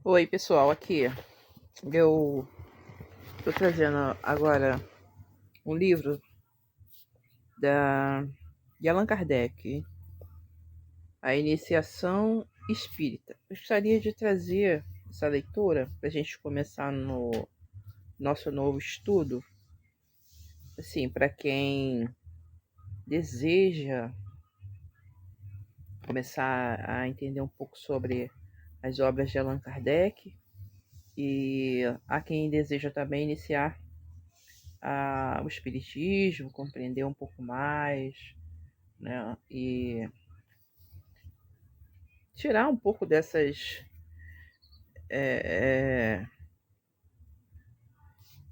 Oi, pessoal, aqui eu tô trazendo agora um livro de Allan Kardec, A Iniciação Espírita. Eu gostaria de trazer essa leitura para a gente começar no nosso novo estudo, assim, para quem deseja começar a entender um pouco sobre as obras de Allan Kardec e a quem deseja também iniciar o espiritismo, compreender um pouco mais, né? E tirar um pouco dessas é,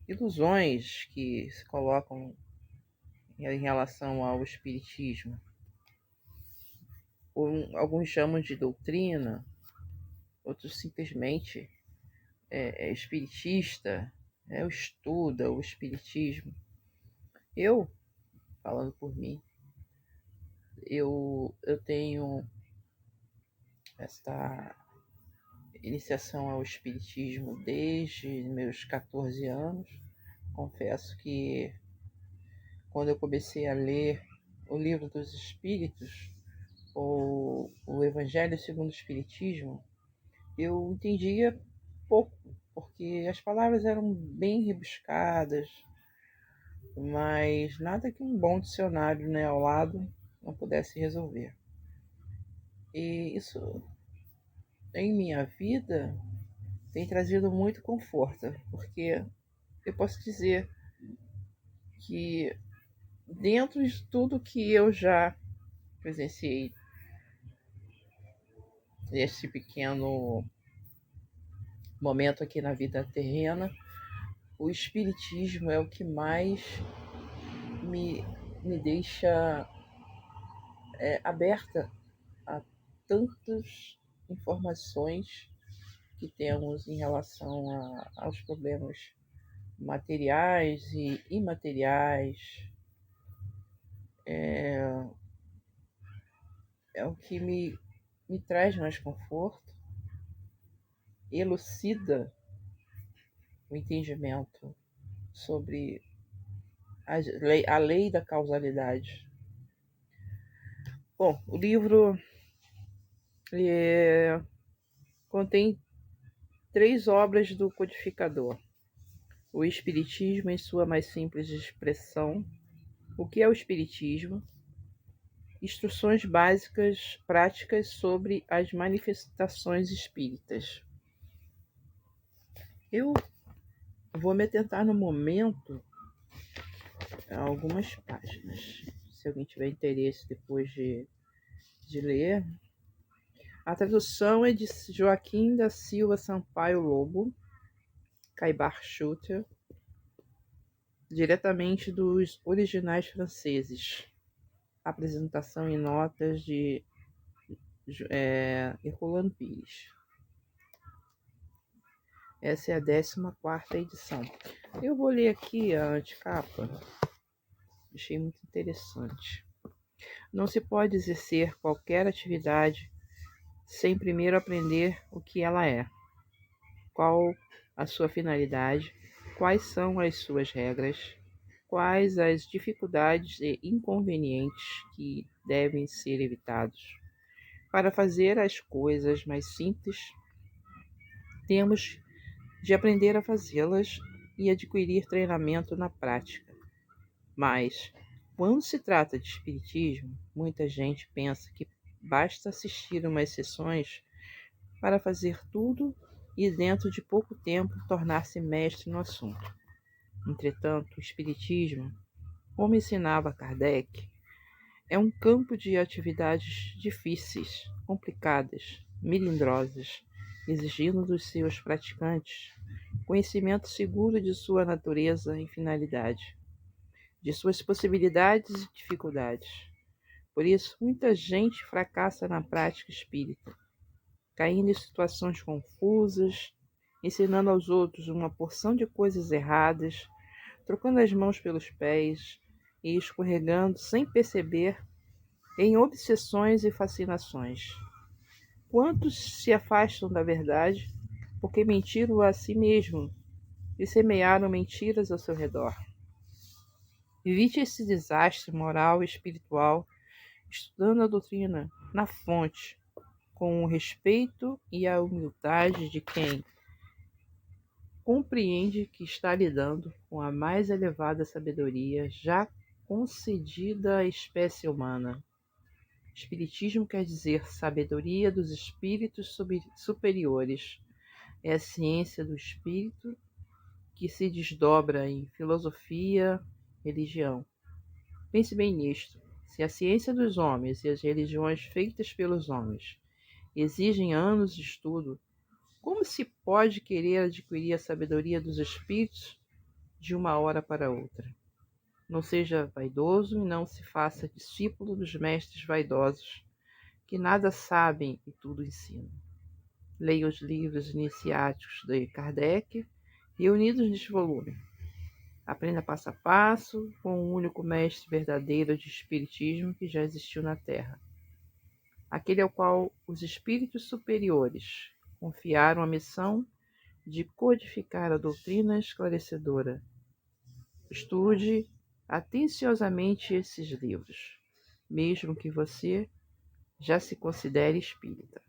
ilusões que se colocam em relação ao espiritismo. Alguns chamam de doutrina, outros simplesmente espiritista, o estuda o espiritismo. Eu, falando por mim, eu tenho esta iniciação ao espiritismo desde meus 14 anos. Confesso que quando eu comecei a ler o Livro dos Espíritos, ou o Evangelho segundo o Espiritismo, eu entendia pouco, porque as palavras eram bem rebuscadas, mas nada que um bom dicionário, né, ao lado não pudesse resolver. E isso, em minha vida, tem trazido muito conforto, porque eu posso dizer que dentro de tudo que eu já presenciei nesse pequeno momento aqui na vida terrena, o espiritismo é o que mais me, me deixa aberta a tantas informações que temos em relação aos problemas materiais e imateriais. É o que me traz mais conforto, elucida o entendimento sobre a lei da causalidade. Bom, o livro contém 3 obras do codificador: o Espiritismo em sua mais simples expressão, o que é o Espiritismo, instruções básicas práticas sobre as manifestações espíritas. Eu vou me atentar no momento a algumas páginas. Se alguém tiver interesse depois de ler. A tradução é de Joaquim da Silva Sampaio Lobo, Caibar Schutter, diretamente dos originais franceses. Apresentação e notas de Herculano Pires. Essa é a 14ª edição. Eu vou ler aqui a anticapa. Achei muito interessante. Não se pode exercer qualquer atividade sem primeiro aprender o que ela é, qual a sua finalidade, quais são as suas regras, quais as dificuldades e inconvenientes que devem ser evitados. Para fazer as coisas mais simples, temos de aprender a fazê-las e adquirir treinamento na prática. Mas, quando se trata de espiritismo, muita gente pensa que basta assistir umas sessões para fazer tudo e dentro de pouco tempo tornar-se mestre no assunto. Entretanto, o espiritismo, como ensinava Kardec, é um campo de atividades difíceis, complicadas, melindrosas, exigindo dos seus praticantes conhecimento seguro de sua natureza e finalidade, de suas possibilidades e dificuldades. Por isso, muita gente fracassa na prática espírita, caindo em situações confusas, ensinando aos outros uma porção de coisas erradas, trocando as mãos pelos pés e escorregando sem perceber em obsessões e fascinações. Quantos se afastam da verdade porque mentiram a si mesmo e semearam mentiras ao seu redor. Evite esse desastre moral e espiritual estudando a doutrina na fonte, com o respeito e a humildade de quem compreende que está lidando com a mais elevada sabedoria já concedida à espécie humana. Espiritismo quer dizer sabedoria dos espíritos superiores. É a ciência do espírito que se desdobra em filosofia, religião. Pense bem nisto. Se a ciência dos homens e as religiões feitas pelos homens exigem anos de estudo, como se pode querer adquirir a sabedoria dos espíritos de uma hora para outra? Não seja vaidoso e não se faça discípulo dos mestres vaidosos, que nada sabem e tudo ensinam. Leia os livros iniciáticos de Kardec, reunidos neste volume. Aprenda passo a passo com o único mestre verdadeiro de espiritismo que já existiu na Terra, aquele ao qual os espíritos superiores confiaram a missão de codificar a doutrina esclarecedora. Estude atenciosamente esses livros, mesmo que você já se considere espírita.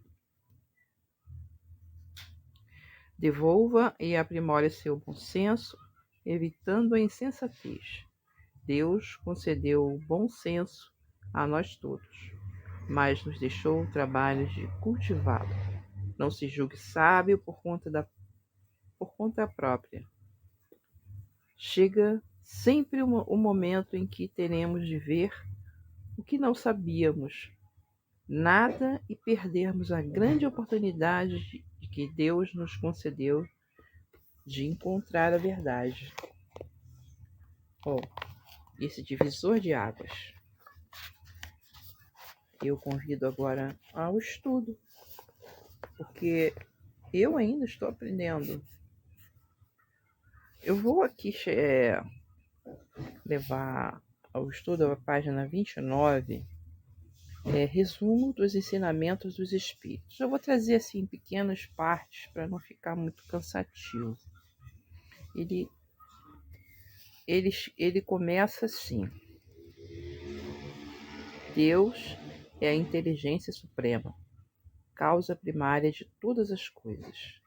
Devolva e aprimore seu bom senso, evitando a insensatez. Deus concedeu o bom senso a nós todos, mas nos deixou o trabalho de cultivá-lo. Não se julgue sábio por conta própria. Chega sempre o momento em que teremos de ver o que não sabíamos nada e perdermos a grande oportunidade de que Deus nos concedeu de encontrar a verdade. Esse divisor de águas. Eu convido agora ao estudo, porque eu ainda estou aprendendo. Eu vou aqui levar ao estudo a página 29, resumo dos ensinamentos dos espíritos. Eu vou trazer assim pequenas partes para não ficar muito cansativo. Ele começa assim: Deus é a inteligência suprema, causa primária de todas as coisas.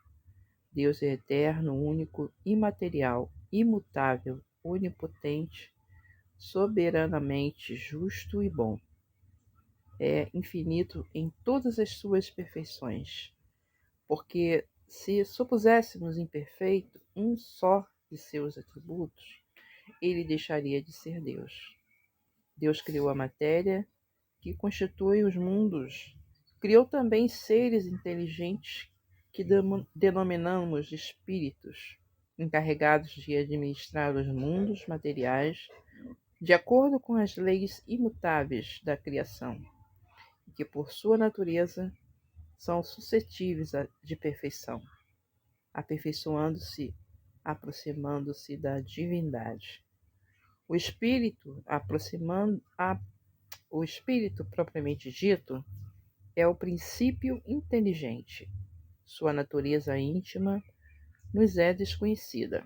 Deus é eterno, único, imaterial, imutável, onipotente, soberanamente justo e bom. É infinito em todas as suas perfeições, porque se supuséssemos imperfeito um só de seus atributos, ele deixaria de ser Deus. Deus criou a matéria que constitui os mundos. Criou também seres inteligentes que denominamos de espíritos, encarregados de administrar os mundos materiais de acordo com as leis imutáveis da criação, e que por sua natureza são suscetíveis de perfeição, aperfeiçoando-se, aproximando-se da divindade. O espírito propriamente dito é o princípio inteligente. Sua natureza íntima nos é desconhecida.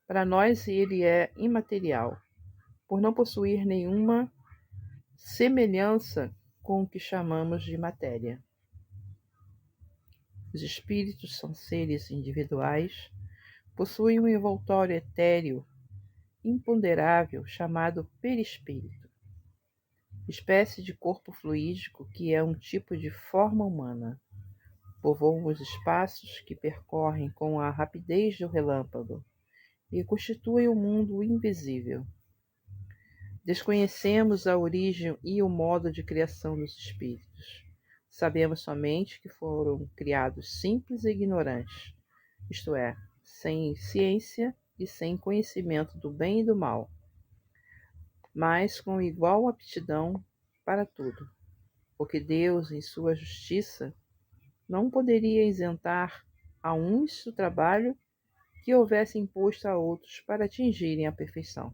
Para nós ele é imaterial, por não possuir nenhuma semelhança com o que chamamos de matéria. Os espíritos são seres individuais, possuem um envoltório etéreo imponderável chamado perispírito, espécie de corpo fluídico que é um tipo de forma humana. Povoam os espaços que percorrem com a rapidez do relâmpago e constituem o mundo invisível. Desconhecemos a origem e o modo de criação dos espíritos. Sabemos somente que foram criados simples e ignorantes, isto é, sem ciência e sem conhecimento do bem e do mal, mas com igual aptidão para tudo, porque Deus, em sua justiça, não poderia isentar a uns do trabalho que houvesse imposto a outros para atingirem a perfeição.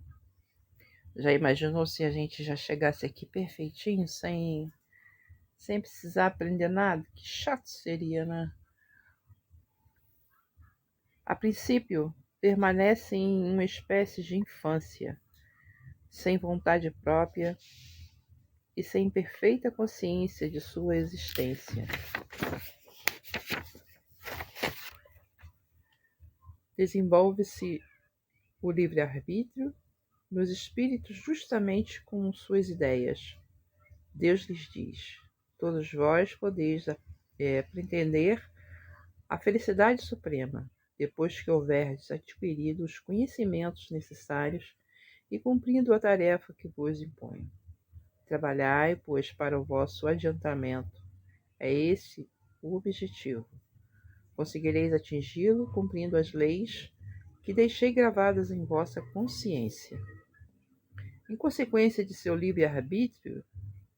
Já imaginou se a gente já chegasse aqui perfeitinho, sem precisar aprender nada? Que chato seria, né? A princípio, permanecem em uma espécie de infância, sem vontade própria e sem perfeita consciência de sua existência. Desenvolve-se o livre-arbítrio nos espíritos justamente com suas ideias. Deus lhes diz: todos vós podeis pretender a felicidade suprema, depois que houverdes adquirido os conhecimentos necessários e cumprindo a tarefa que vos imponho. Trabalhai, pois, para o vosso adiantamento. É esse o objetivo. Conseguireis atingi-lo cumprindo as leis que deixei gravadas em vossa consciência. Em consequência de seu livre-arbítrio,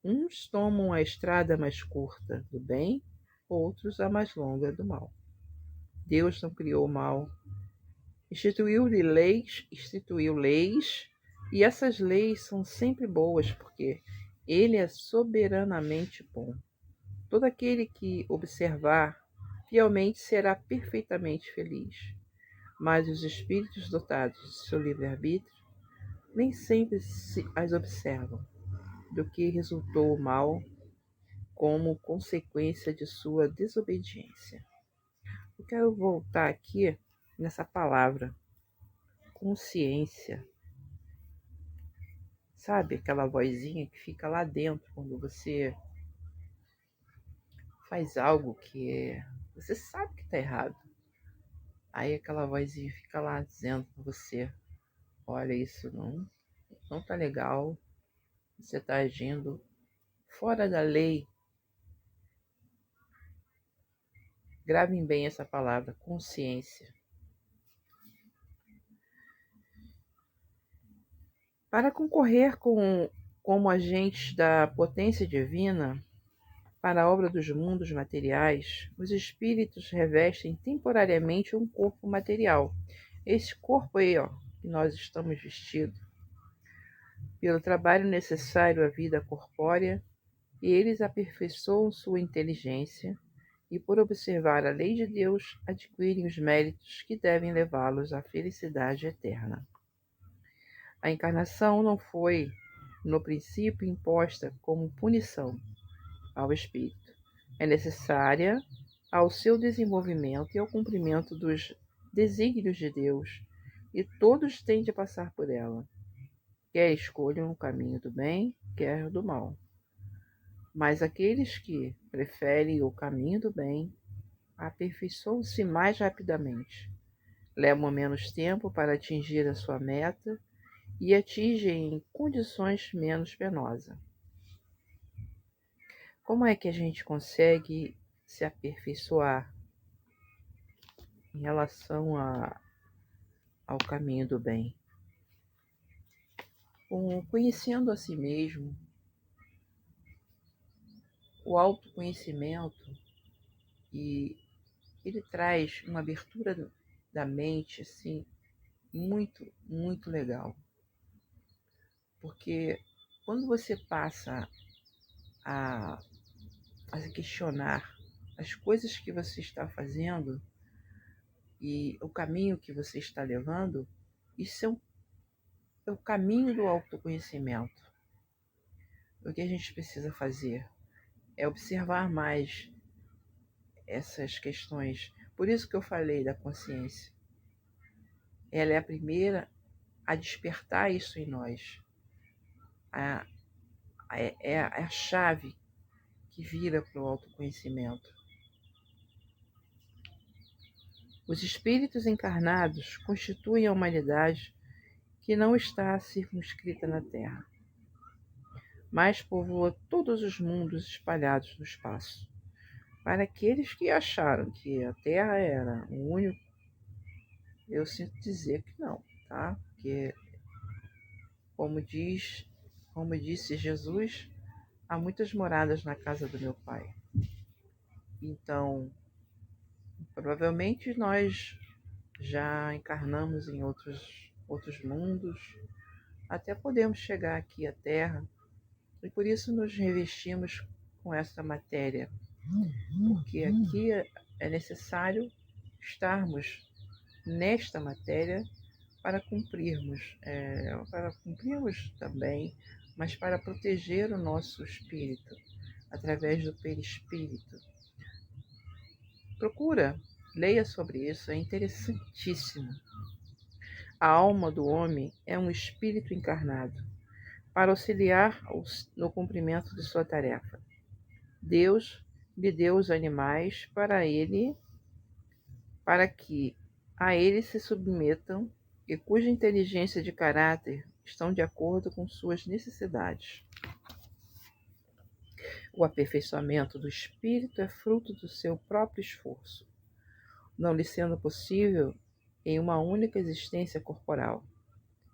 uns tomam a estrada mais curta do bem, outros a mais longa do mal. Deus não criou o mal. Instituiu leis, e essas leis são sempre boas, porque Ele é soberanamente bom. Todo aquele que observar fielmente será perfeitamente feliz. Mas os espíritos dotados de seu livre-arbítrio nem sempre as observam, do que resultou o mal como consequência de sua desobediência. Eu quero voltar aqui nessa palavra, consciência. Sabe aquela vozinha que fica lá dentro quando você faz algo que você sabe que está errado? Aí aquela vozinha fica lá dizendo para você: olha, isso não está legal, você está agindo fora da lei. Gravem bem essa palavra, consciência. Para concorrer como agentes da potência divina para a obra dos mundos materiais, os espíritos revestem temporariamente um corpo material. Esse corpo aí, que nós estamos vestidos, pelo trabalho necessário à vida corpórea, e eles aperfeiçoam sua inteligência e, por observar a lei de Deus, adquirem os méritos que devem levá-los à felicidade eterna. A encarnação não foi, no princípio, imposta como punição ao espírito. É necessária ao seu desenvolvimento e ao cumprimento dos desígnios de Deus, e todos têm de passar por ela, quer escolham o caminho do bem, quer do mal. Mas aqueles que preferem o caminho do bem aperfeiçoam-se mais rapidamente, levam menos tempo para atingir a sua meta e atingem em condições menos penosas. Como é que a gente consegue se aperfeiçoar em relação ao caminho do bem? Conhecendo a si mesmo, o autoconhecimento, e ele traz uma abertura da mente assim, muito, muito legal. Porque quando você passa a se questionar as coisas que você está fazendo e o caminho que você está levando, isso é o caminho do autoconhecimento. O que a gente precisa fazer é observar mais essas questões. Por isso que eu falei da consciência. Ela é a primeira a despertar isso em nós. É a chave que vira para o autoconhecimento. Os espíritos encarnados constituem a humanidade que não está circunscrita na Terra, mas povoa todos os mundos espalhados no espaço. Para aqueles que acharam que a Terra era o único, eu sinto dizer que não, tá? Porque, como disse Jesus, há muitas moradas na casa do meu Pai. Então, provavelmente nós já encarnamos em outros mundos, até podemos chegar aqui à Terra, e por isso nos revestimos com essa matéria, porque aqui é necessário estarmos nesta matéria para cumprirmos também, mas para proteger o nosso espírito, através do perispírito. Procura, leia sobre isso, é interessantíssimo. A alma do homem é um espírito encarnado, para auxiliar no cumprimento de sua tarefa. Deus lhe deu os animais para que a ele se submetam e cuja inteligência de caráter estão de acordo com suas necessidades. O aperfeiçoamento do espírito é fruto do seu próprio esforço, não lhe sendo possível, em uma única existência corporal,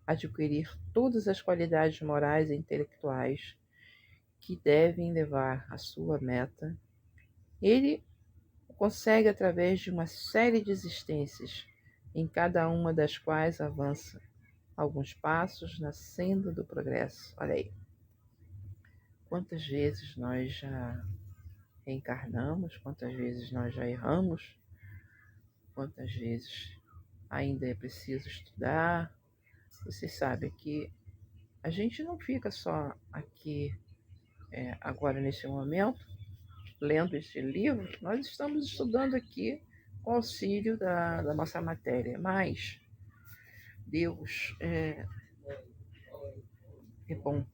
adquirir todas as qualidades morais e intelectuais que devem levar à sua meta. Ele o consegue através de uma série de existências, em cada uma das quais avança alguns passos na senda do progresso. Olha aí. Quantas vezes nós já reencarnamos, quantas vezes nós já erramos, quantas vezes ainda é preciso estudar. Vocês sabem que a gente não fica só aqui, agora nesse momento, lendo este livro, nós estamos estudando aqui com auxílio da nossa matéria, mas Deus é bom.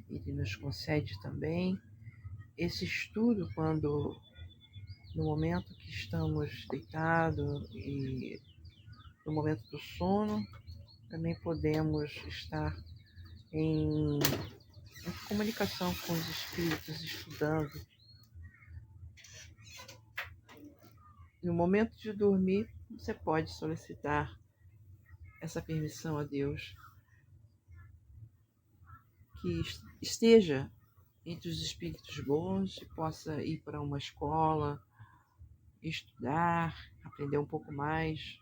Ele nos concede também esse estudo quando, no momento que estamos deitados e no momento do sono, também podemos estar em comunicação com os espíritos, estudando. No momento de dormir, você pode solicitar essa permissão a Deus, que esteja entre os espíritos bons e possa ir para uma escola, estudar, aprender um pouco mais.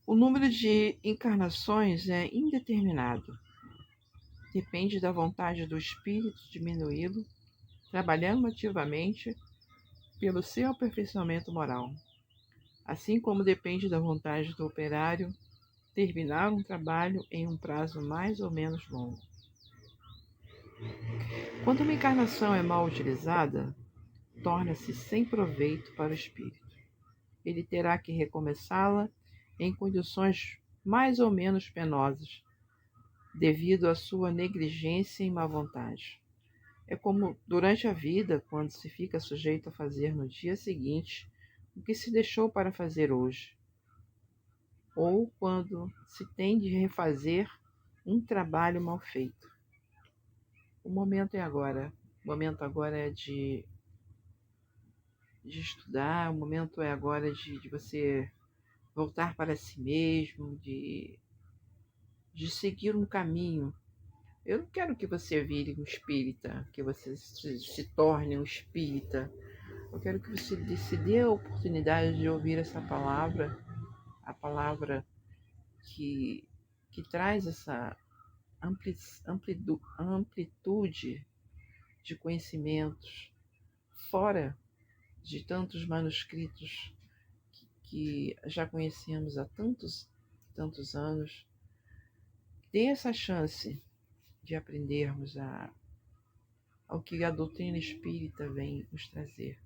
O número de encarnações é indeterminado. Depende da vontade do espírito diminuí-lo, trabalhando ativamente pelo seu aperfeiçoamento moral. Assim como depende da vontade do operário terminar um trabalho em um prazo mais ou menos longo. Quando uma encarnação é mal utilizada, torna-se sem proveito para o espírito. Ele terá que recomeçá-la em condições mais ou menos penosas, devido à sua negligência e má vontade. É como durante a vida, quando se fica sujeito a fazer no dia seguinte o que se deixou para fazer hoje, ou quando se tem de refazer um trabalho mal feito. O momento é agora. O momento agora é de estudar, o momento é agora de você voltar para si mesmo, de seguir um caminho. Eu não quero que você vire um espírita, que você se torne um espírita. Eu quero que você se dê a oportunidade de ouvir essa palavra, a palavra que traz essa amplitude de conhecimentos, fora de tantos manuscritos que já conhecemos há tantos anos. Dê essa chance de aprendermos ao que a doutrina espírita vem nos trazer.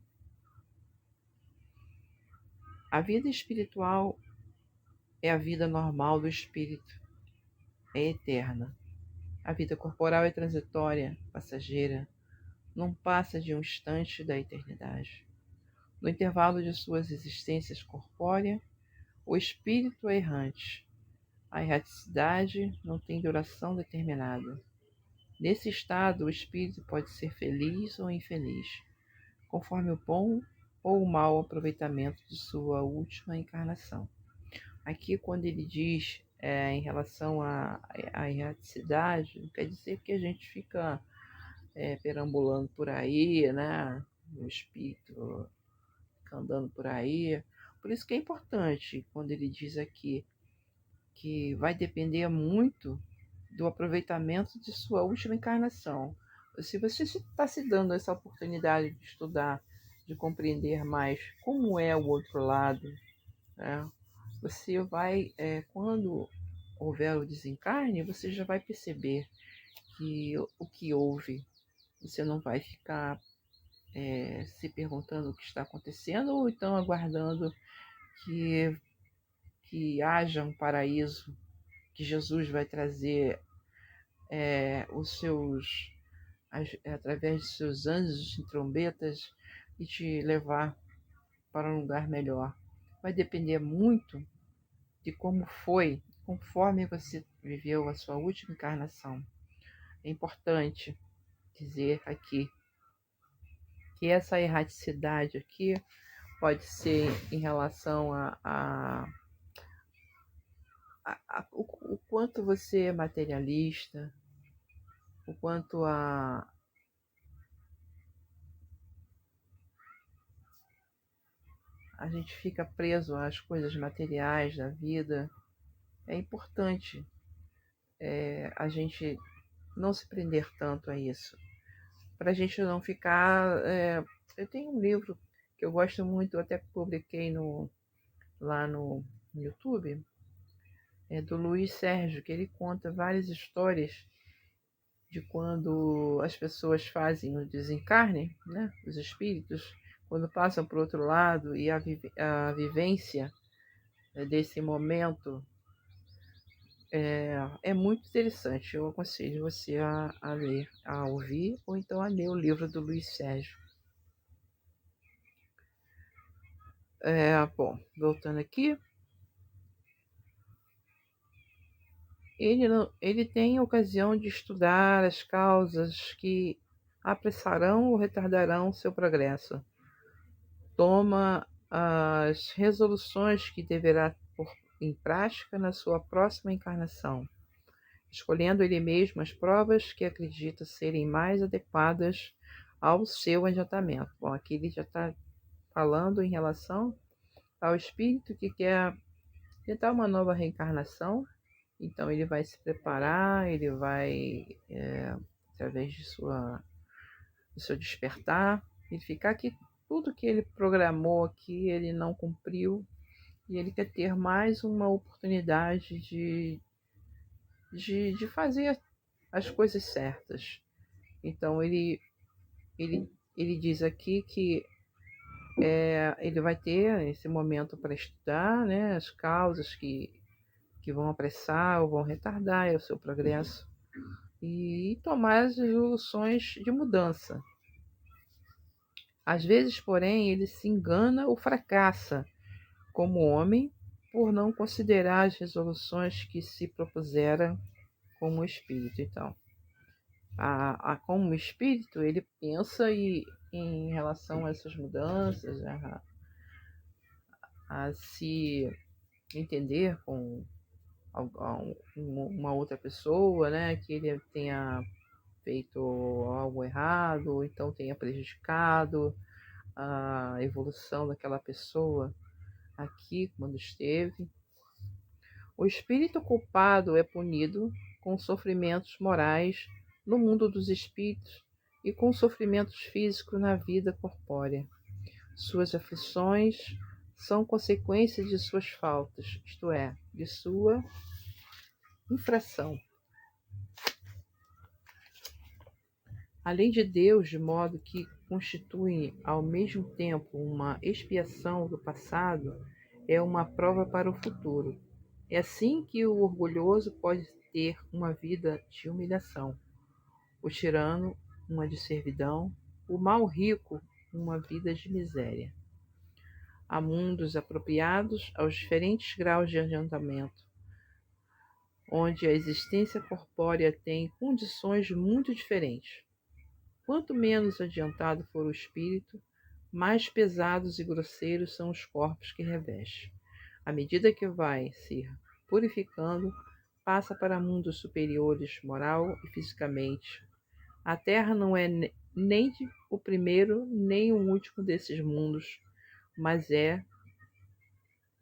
A vida espiritual é a vida normal do espírito, é eterna. A vida corporal é transitória, passageira, não passa de um instante da eternidade. No intervalo de suas existências corpórea, o espírito é errante. A erraticidade não tem duração determinada. Nesse estado, o espírito pode ser feliz ou infeliz, conforme o bom ou o mau aproveitamento de sua última encarnação. Aqui, quando ele diz em relação à erraticidade, não quer dizer que a gente fica perambulando por aí, né? O espírito fica andando por aí. Por isso que é importante, quando ele diz aqui que vai depender muito do aproveitamento de sua última encarnação. Se você está se dando essa oportunidade de estudar, de compreender mais como é o outro lado, né? Você vai, quando houver o desencarne, você já vai perceber que o que houve. Você não vai ficar se perguntando o que está acontecendo ou então aguardando que haja um paraíso, que Jesus vai trazer os seus, através de seus anjos e trombetas e te levar para um lugar melhor. Vai depender muito de como foi, conforme você viveu a sua última encarnação. É importante dizer aqui que essa erraticidade aqui pode ser em relação o quanto você é materialista, o quanto a gente fica preso às coisas materiais da vida. É importante a gente não se prender tanto a isso, para a gente não ficar. Eu tenho um livro que eu gosto muito, eu até publiquei lá no YouTube, do Luiz Sérgio, que ele conta várias histórias de quando as pessoas fazem o desencarne, né? Os espíritos, quando passam para o outro lado e a vivência desse momento é muito interessante. Eu aconselho você a ler, a ouvir ou então a ler o livro do Luiz Sérgio. Bom, voltando aqui, ele tem a ocasião de estudar as causas que apressarão ou retardarão seu progresso. Toma as resoluções que deverá pôr em prática na sua próxima encarnação, escolhendo ele mesmo as provas que acredita serem mais adequadas ao seu adiantamento. Bom, aqui ele já está falando em relação ao espírito que quer tentar uma nova reencarnação. Então ele vai se preparar, ele vai, através do seu despertar, verificar que tudo que ele programou aqui ele não cumpriu e ele quer ter mais uma oportunidade de fazer as coisas certas. Então ele diz aqui que ele vai ter esse momento para estudar, né, as causas que vão apressar ou vão retardar o seu progresso e tomar as resoluções de mudança. Às vezes, porém, ele se engana ou fracassa como homem por não considerar as resoluções que se propuseram como espírito. Então, como espírito, ele pensa em relação a essas mudanças, a se entender com uma outra pessoa, né, que ele tenha feito algo errado, ou então tenha prejudicado a evolução daquela pessoa aqui quando esteve. O espírito culpado é punido com sofrimentos morais no mundo dos espíritos e com sofrimentos físicos na vida corpórea. Suas aflições são consequência de suas faltas, isto é, de sua infração. A lei de Deus, de modo que constitui ao mesmo tempo uma expiação do passado, é uma prova para o futuro. É assim que o orgulhoso pode ter uma vida de humilhação, o tirano uma de servidão, o mal rico uma vida de miséria. Há mundos apropriados aos diferentes graus de adiantamento, onde a existência corpórea tem condições muito diferentes. Quanto menos adiantado for o espírito, mais pesados e grosseiros são os corpos que reveste. À medida que vai se purificando, passa para mundos superiores moral e fisicamente. A Terra não é nem o primeiro nem o último desses mundos, mas é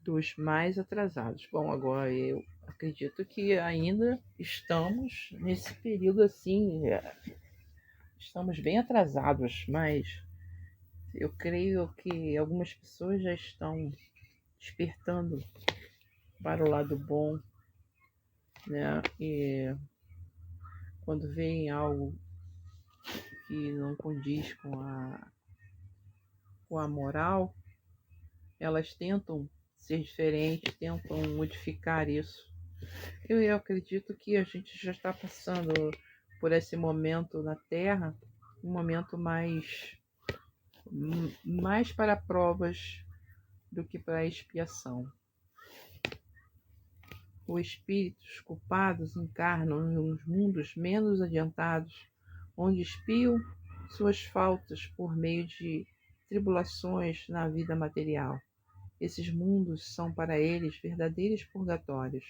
dos mais atrasados. Bom, agora eu acredito que ainda estamos nesse período assim, estamos bem atrasados, mas Eu creio que algumas pessoas já estão despertando para o lado bom, né? E quando veem algo que não condiz com a moral, elas tentam ser diferentes, tentam modificar isso. Eu acredito que a gente já está passando por esse momento na Terra, um momento mais para provas do que para expiação. Os espíritos culpados encarnam nos mundos menos adiantados, onde expiam suas faltas por meio de tribulações na vida material. Esses mundos são para eles verdadeiros purgatórios,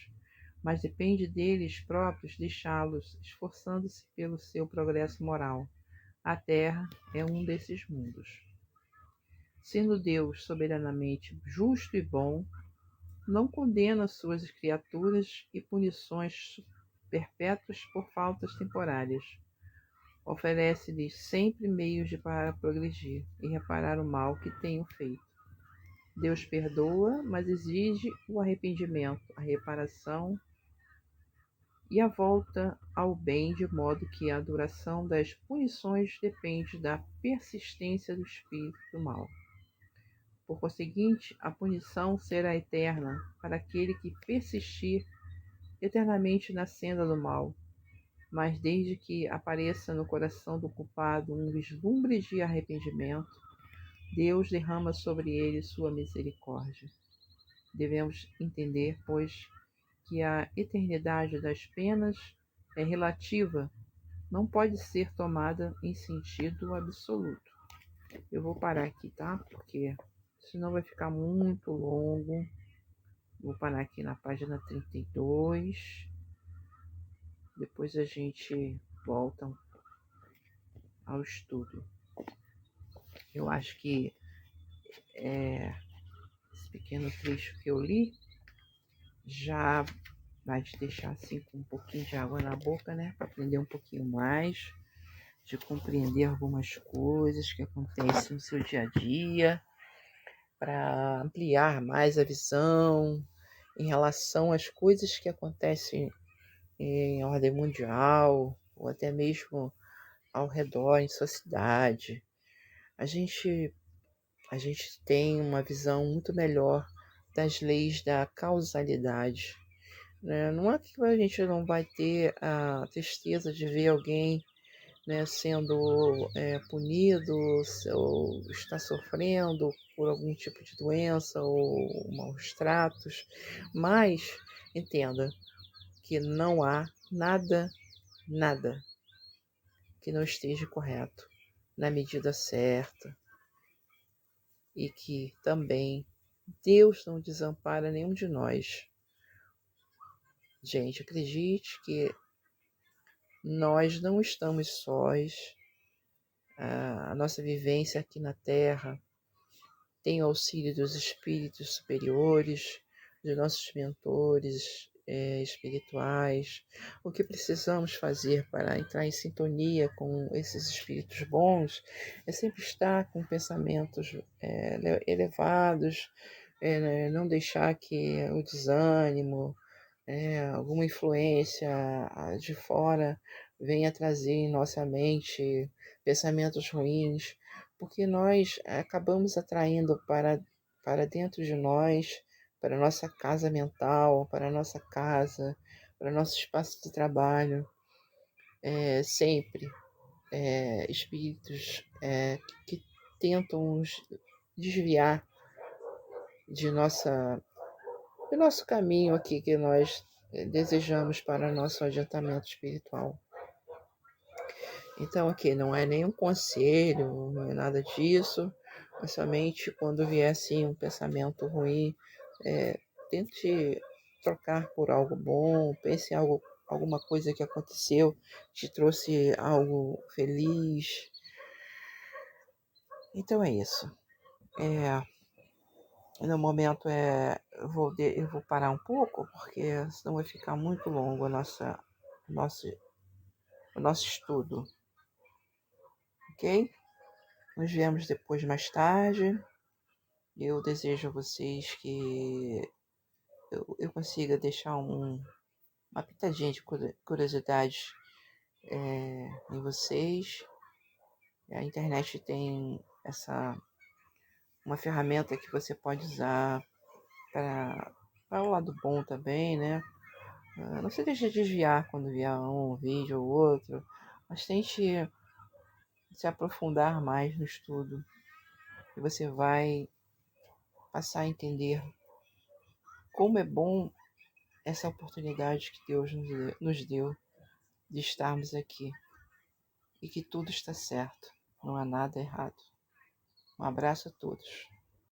mas depende deles próprios deixá-los, esforçando-se pelo seu progresso moral. A Terra é um desses mundos. Sendo Deus soberanamente justo e bom, não condena suas criaturas e punições perpétuas por faltas temporárias. Oferece-lhes sempre meios para progredir e reparar o mal que tenham feito. Deus perdoa, mas exige o arrependimento, a reparação e a volta ao bem, de modo que a duração das punições depende da persistência do espírito do mal. Por conseguinte, a punição será eterna para aquele que persistir eternamente na senda do mal, mas desde que apareça no coração do culpado um vislumbre de arrependimento, Deus derrama sobre ele sua misericórdia. Devemos entender, pois, que a eternidade das penas é relativa, não pode ser tomada em sentido absoluto. Eu vou parar aqui, tá? Porque senão vai ficar muito longo. Vou parar aqui na página 32. Depois a gente volta ao estudo. Eu acho que esse pequeno trecho que eu li já vai te deixar assim com um pouquinho de água na boca, né? Para aprender um pouquinho mais, de compreender algumas coisas que acontecem no seu dia a dia, para ampliar mais a visão em relação às coisas que acontecem em ordem mundial, ou até mesmo ao redor, em sua cidade. A gente tem uma visão muito melhor das leis da causalidade, né? Não é que a gente não vai ter a tristeza de ver alguém, né, sendo punido ou está sofrendo por algum tipo de doença ou maus tratos, mas entenda que não há nada que não esteja correto, na medida certa, e que também Deus não desampara nenhum de nós. Gente, acredite que nós não estamos sós. A nossa vivência aqui na Terra tem o auxílio dos espíritos superiores, dos nossos mentores espirituais. O que precisamos fazer para entrar em sintonia com esses espíritos bons é sempre estar com pensamentos elevados, não deixar que o desânimo, alguma influência de fora venha trazer em nossa mente pensamentos ruins, porque nós acabamos atraindo para dentro de nós, para a nossa casa mental, para a nossa casa, para o nosso espaço de trabalho, sempre espíritos que tentam nos desviar do nosso caminho aqui que nós desejamos para nosso adiantamento espiritual. Então aqui não é nenhum conselho, não é nada disso, é somente quando vier assim um pensamento ruim, tente trocar por algo bom, pense em alguma coisa que aconteceu, te trouxe algo feliz. Então é isso. No momento eu vou parar um pouco, porque senão vai ficar muito longo o nosso estudo, ok? Nos vemos depois mais tarde. Eu desejo a vocês que eu consiga deixar uma pitadinha de curiosidade em vocês. A internet tem uma ferramenta que você pode usar para o lado bom também, né? Não se deixe desviar quando vier um vídeo ou outro, mas tente se aprofundar mais no estudo e você vai passar a entender como é bom essa oportunidade que Deus nos deu de estarmos aqui e que tudo está certo, não há nada errado. Um abraço a todos.